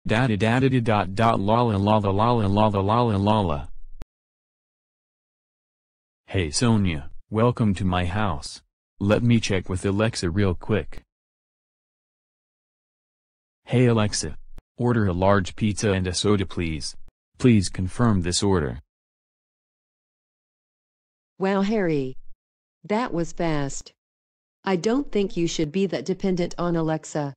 Da da da da da dot dot lala lala lala lala lala lala. Hey Sonia, welcome to my house. Let me check with Alexa real quick. Hey Alexa. Order a large pizza and a soda please. Please confirm this order. Wow, Harry. That was fast. I don't think you should be that dependent on Alexa.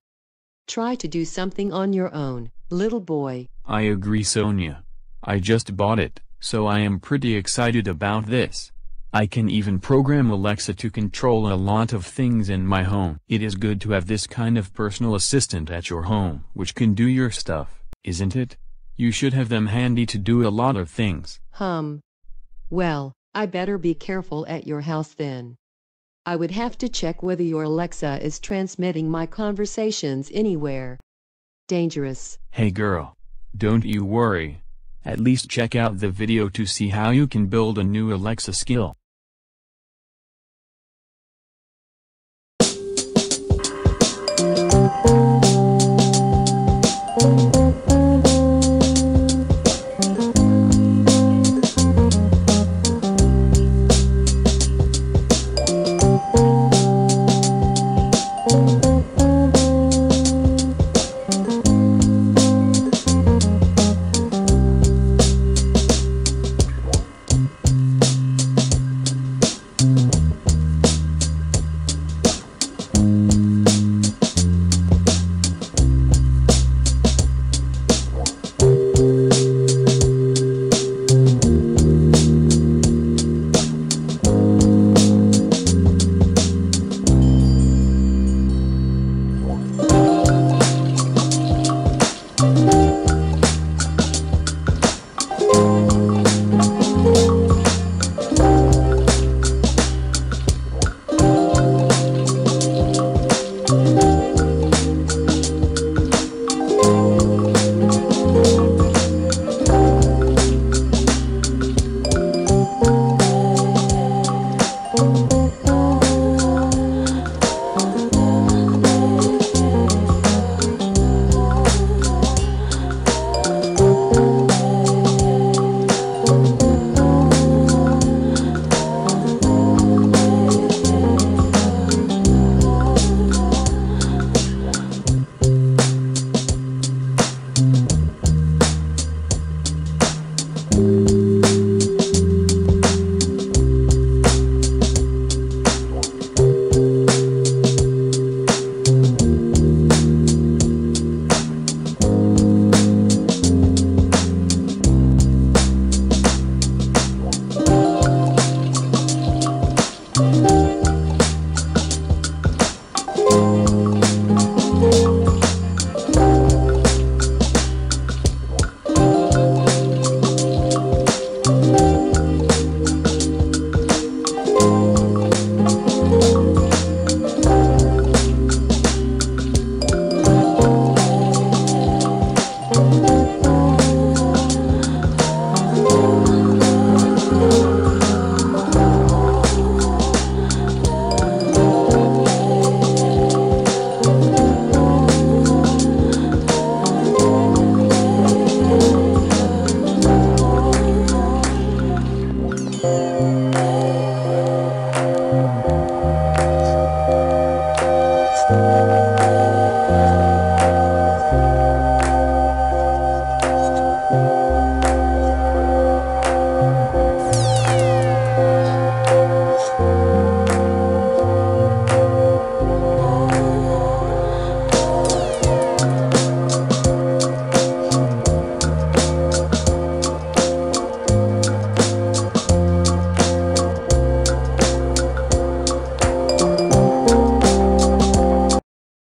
Try to do something on your own, little boy. I agree Sonia. I just bought it, so I am pretty excited about this. I can even program Alexa to control a lot of things in my home. It is good to have this kind of personal assistant at your home which can do your stuff, isn't it? You should have them handy to do a lot of things. Well, I better be careful at your house then. I would have to check whether your Alexa is transmitting my conversations anywhere. Dangerous. Hey girl. Don't you worry. At least check out the video to see how you can build a new Alexa skill.